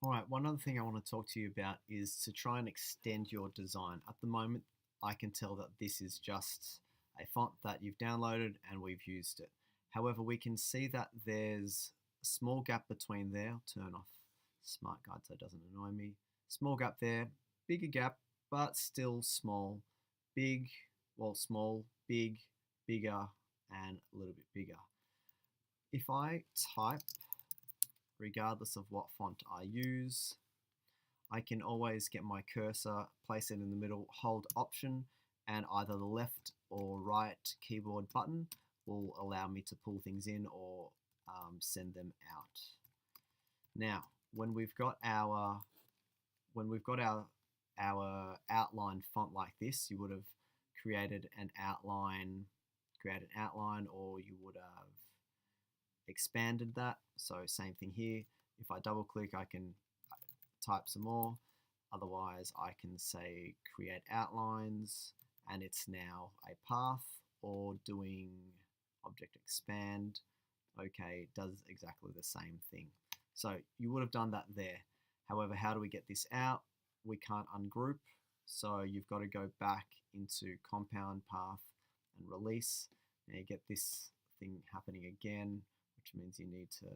All right, one other thing I want to talk to you about is to try and extend your design. At the moment, I can tell that this is just a font that you've downloaded and we've used it. However, we can see that there's a small gap between there. I'll turn off Smart Guide so it doesn't annoy me. Small gap there, bigger gap, but still small. Big, well, small, big, bigger, and a little bit bigger. If I type, regardless of what font I use, I can always get my cursor, place it in the middle, hold Option, and either the left or right keyboard button will allow me to pull things in or send them out. Now, when we've got our outline font like this, you would have created an outline, or you would have expanded that. So same thing here. If I double click, I can type some more. Otherwise, I can say create outlines, and it's now a path, or doing object expand. Okay, does exactly the same thing. So you would have done that there. However, how do we get this out? We can't ungroup. So you've got to go back into compound path and release. Now you get this thing happening again, which means you need to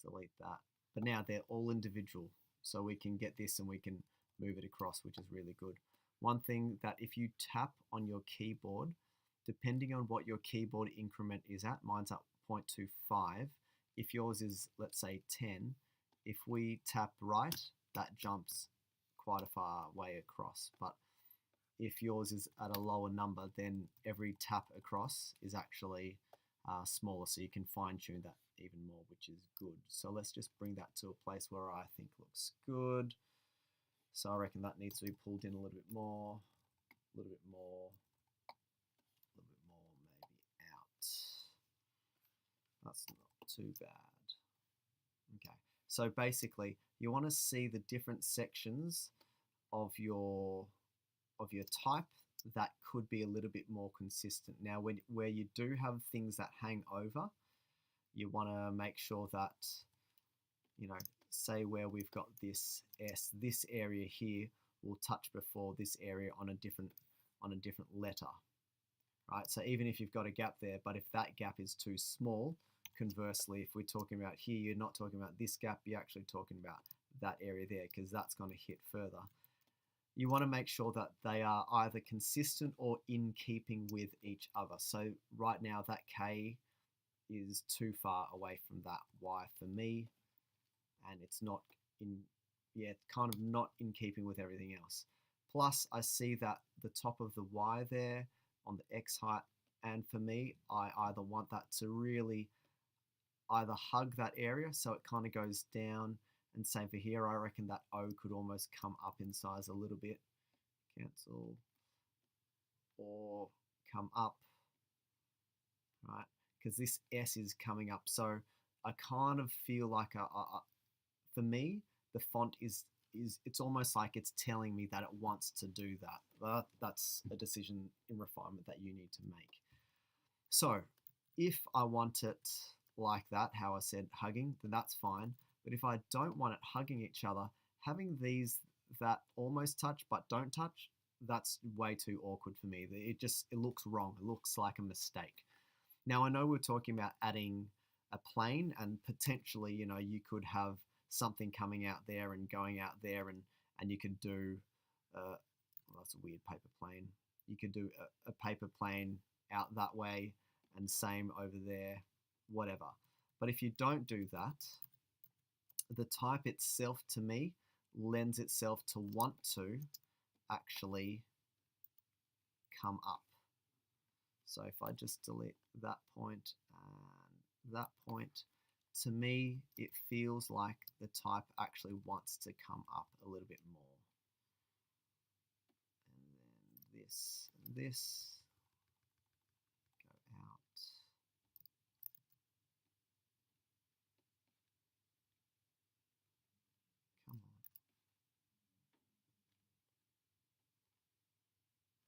delete that. But now they're all individual. So we can get this and we can move it across, which is really good. One thing that if you tap on your keyboard, depending on what your keyboard increment is at, mine's at 0.25. If yours is, let's say, 10, if we tap right, that jumps quite a far way across. But if yours is at a lower number, then every tap across is actually smaller, so you can fine tune that even more, which is good. So let's just bring that to a place where I think looks good. So I reckon that needs to be pulled in a little bit more, a little bit more, a little bit more, maybe out. That's not too bad. Okay, so basically you want to see the different sections of your type that could be a little bit more consistent. Now, where you do have things that hang over, you want to make sure that, you know, say where we've got this S, this area here will touch before this area on a different letter, right? So even if you've got a gap there, but if that gap is too small, conversely, if we're talking about here, you're not talking about this gap, you're actually talking about that area there, because that's going to hit further. You want to make sure that they are either consistent or in keeping with each other. So right now that K is too far away from that Y for me, and it's not in, kind of not in keeping with everything else. Plus I see that the top of the Y there on the X height, and for me, I either want that to really either hug that area so it kind of goes down, and same for here, I reckon that O could almost come up in size a little bit, cancel, or come up, right? Because this S is coming up. So I kind of feel like, for me, the font is it's almost like it's telling me that it wants to do that. But that's a decision in refinement that you need to make. So if I want it like that, how I said hugging, then that's fine. But if I don't want it hugging each other, having these that almost touch but don't touch, that's way too awkward for me. It looks wrong. It looks like a mistake. Now, I know we're talking about adding a plane, and potentially, you know, you could have something coming out there and going out there, and you could do, well, that's a weird paper plane. You could do a paper plane out that way, and same over there, whatever. But if you don't do that, the type itself, to me, lends itself to want to actually come up. So if I just delete that point and that point, to me, it feels like the type actually wants to come up a little bit more. And then this and this go out. Come on.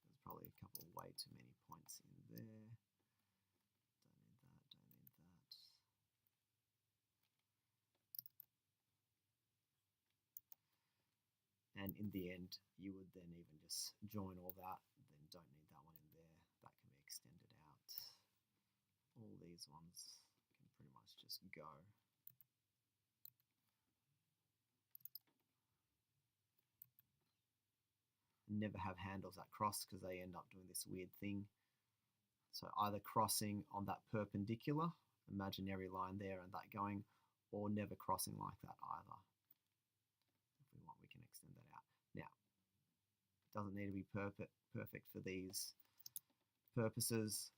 There's probably a couple of way too many points in there. Don't need that, don't need that. And in the end, you would then even just join all that, then don't need that one in there. That can be extended out. All these ones can pretty much just go. Never have handles that cross because they end up doing this weird thing. So either crossing on that perpendicular imaginary line there and that going, or never crossing like that either. If we want, we can extend that out. Now, it doesn't need to be perfect for these purposes.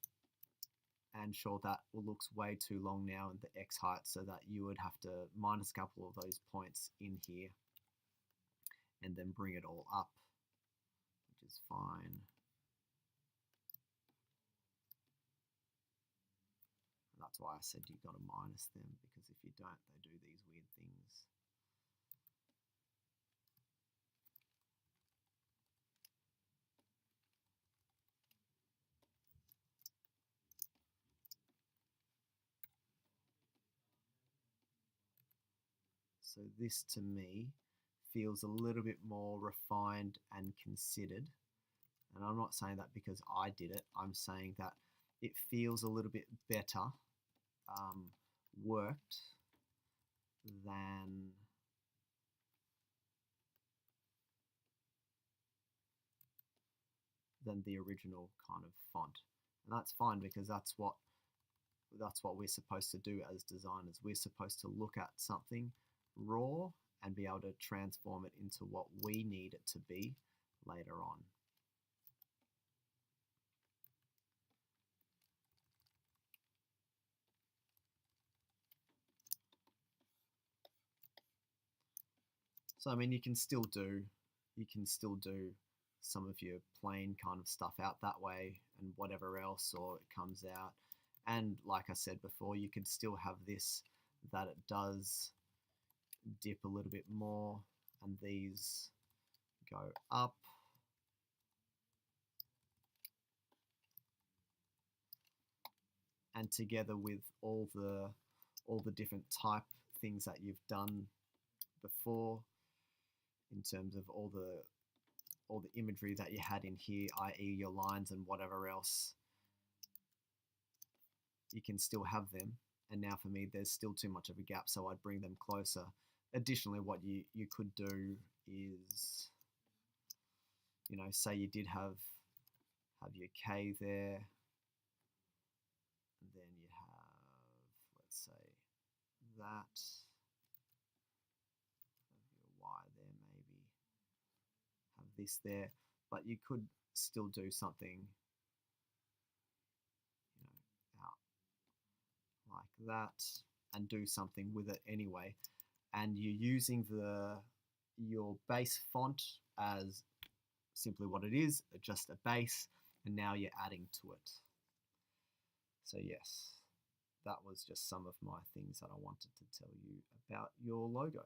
And sure, that looks way too long now in the X height, so that you would have to minus a couple of those points in here and then bring it all up, which is fine. That's why I said you've got to minus them, because if you don't, they do these weird things. So this to me feels a little bit more refined and considered. And I'm not saying that because I did it. I'm saying that it feels a little bit better worked than the original kind of font. And that's fine, because that's what we're supposed to do as designers. We're supposed to look at something raw and be able to transform it into what we need it to be later on. So I mean, you can still do some of your plain kind of stuff out that way and whatever else, or it comes out. And like I said before, you could still have this, that it does dip a little bit more and these go up. And together with all the different type things that you've done before, in terms of all the imagery that you had in here, i.e. your lines and whatever else, you can still have them. And now for me, there's still too much of a gap, so I'd bring them closer. Additionally, what you could do is, you know, say you did have your K there, and then you have, let's say, that, have your Y there maybe, have this there, but you could still do something, you know, out like that, and do something with it anyway. And you're using your base font as simply what it is, just a base, and now you're adding to it. So yes, that was just some of my things that I wanted to tell you about your logo.